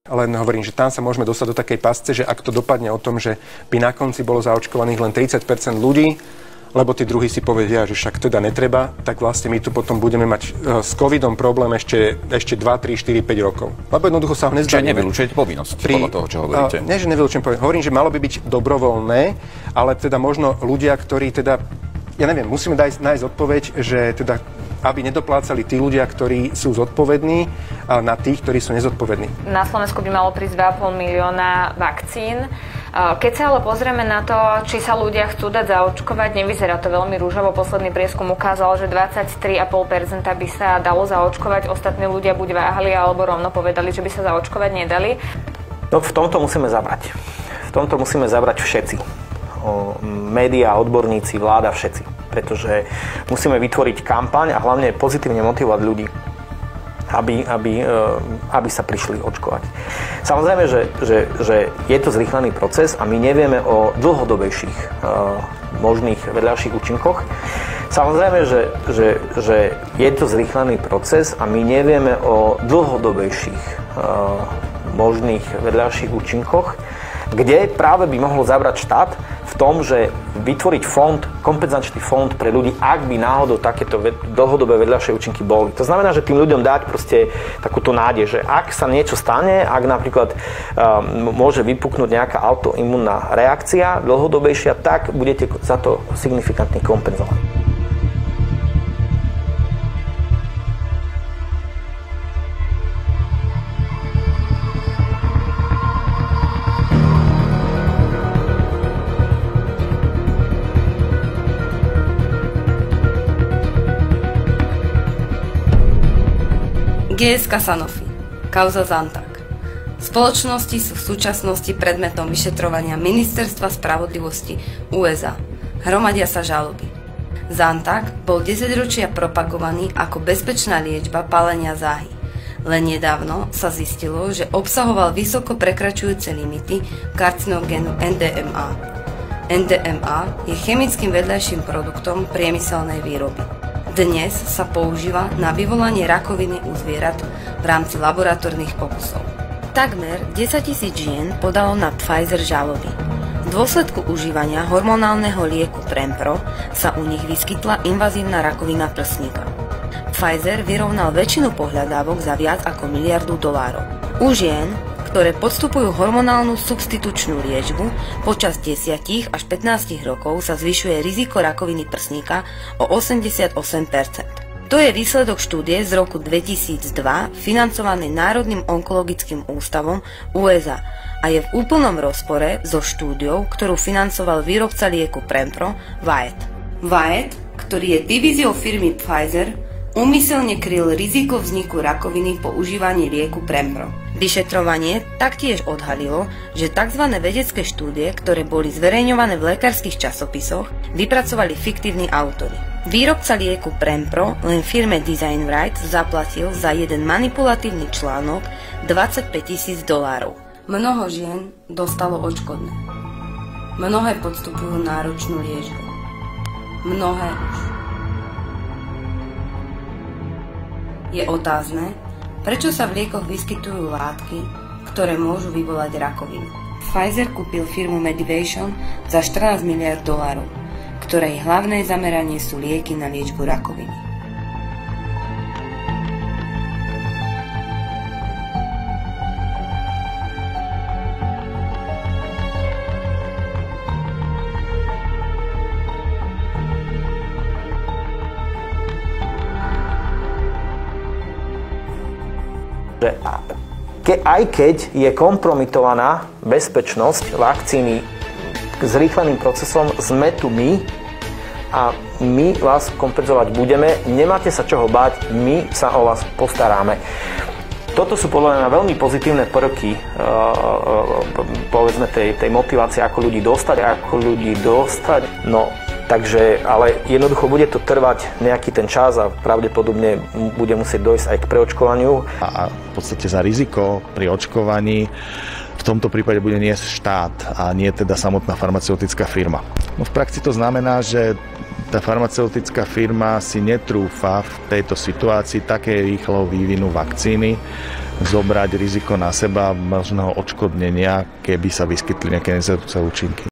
Len hovorím, že tam sa môžeme dostať do takej pasce, že ak to dopadne o tom, že by na konci bolo zaočkovaných len 30% ľudí, lebo tí druhí si povedia, že však teda netreba, tak vlastne my tu potom budeme mať s covidom problém ešte 2, 3, 4, 5 rokov. Lebo jednoducho sa ho nezbavíme. Čiže nevylučujete povinnosť podľa toho, čo hovoríte? Nie, že nevylučujem povinnosť. Hovorím, že malo by byť dobrovoľné, ale teda možno ľudia, ktorí teda, ja neviem, musíme nájsť odpoveď, že teda aby nedoplácali tí ľudia, ktorí sú zodpovední na tých, ktorí sú nezodpovední. Na Slovensku by malo prísť 2,5 milióna vakcín. Keď sa ale pozrieme na to, či sa ľudia chcú dať zaočkovať, nevyzerá to veľmi rúžovo. Posledný prieskum ukázal, že 23,5% by sa dalo zaočkovať. Ostatní ľudia buď váhali, alebo rovno povedali, že by sa zaočkovať nedali. No v tomto musíme zabrať. V tomto musíme zabrať všetci. Média, odborníci, vláda, všetci. Pretože musíme vytvoriť kampaň a hlavne pozitívne motivovať ľudí, aby sa prišli očkovať. Samozrejme, že je to zrýchlený proces a my nevieme o dlhodobejších možných vedľajších účinkoch. Samozrejme, že je to zrýchlený proces a my nevieme o dlhodobejších možných vedľajších účinkoch, kde práve by mohol zabrať štát v tom, že vytvoriť kompenzačný fond pre ľudí, ak by náhodou takéto dlhodobé vedľajšie účinky boli. To znamená, že tým ľuďom dať proste takúto nádej, že ak sa niečo stane, ak napríklad môže vypuknúť nejaká autoimunná reakcia dlhodobejšia, tak budete za to signifikantne kompenzovať. GSK Sanofi. Kauza Zantac. Spoločnosti sú v súčasnosti predmetom vyšetrovania Ministerstva spravodlivosti USA. Hromadia sa žaloby. Zantac bol 10 ročia propagovaný ako bezpečná liečba pálenia záhy. Len nedávno sa zistilo, že obsahoval vysoko prekračujúce limity karcinogénu NDMA. NDMA je chemickým vedľajším produktom priemyselnej výroby. Dnes sa používa na vyvolanie rakoviny u zvierat v rámci laboratórnych pokusov. Takmer 10 000 žien podalo na Pfizer žaloby. V dôsledku užívania hormonálneho lieku Prempro sa u nich vyskytla invazívna rakovina prsníka. Pfizer vyrovnal väčšinu pohľadávok za viac ako $1 miliardu. U žien, ktoré podstupujú hormonálnu substitučnú liečbu, počas 10 až 15 rokov sa zvyšuje riziko rakoviny prsníka o 88%. To je výsledok štúdie z roku 2002 financovanej Národným onkologickým ústavom USA a je v úplnom rozpore so štúdiou, ktorú financoval výrobca lieku Prempro Wyeth. Wyeth, ktorý je divíziou firmy Pfizer, úmyselne kryl riziko vzniku rakoviny po užívaní lieku Prempro. Vyšetrovanie taktiež odhalilo, že tzv. Vedecké štúdie, ktoré boli zverejňované v lekárskych časopisoch, vypracovali fiktívni autori. Výrobca lieku Prempro len firme Design Rights zaplatil za jeden manipulatívny článok $25 000. Mnoho žien dostalo odškodné. Mnohé podstupujú náročnú liečbu. Mnohé už. Je otázne, prečo sa v liekoch vyskytujú látky, ktoré môžu vyvolať rakovinu. Pfizer kúpil firmu Medivation za $14 miliárd, ktorej hlavné zameranie sú lieky na liečbu rakoviny. Aj keď je kompromitovaná bezpečnosť vakcíny zrýchleným procesom, sme tu my a my vás kompenzovať budeme. Nemáte sa čoho báť, my sa o vás postaráme. Toto sú podľa mňa veľmi pozitívne prvky povedzme tej motivácie, ako ľudí dostať. No, takže, ale jednoducho bude to trvať nejaký ten čas a pravdepodobne bude musieť dojsť aj k preočkovaniu. A v podstate za riziko pri očkovaní v tomto prípade bude niesť štát a nie teda samotná farmaceutická firma. No v praxi to znamená, že tá farmaceutická firma si netrúfa v tejto situácii také rýchlo vývinu vakcíny zobrať riziko na seba možného odškodnenia, keby sa vyskytli nejaké nežiaduce účinky.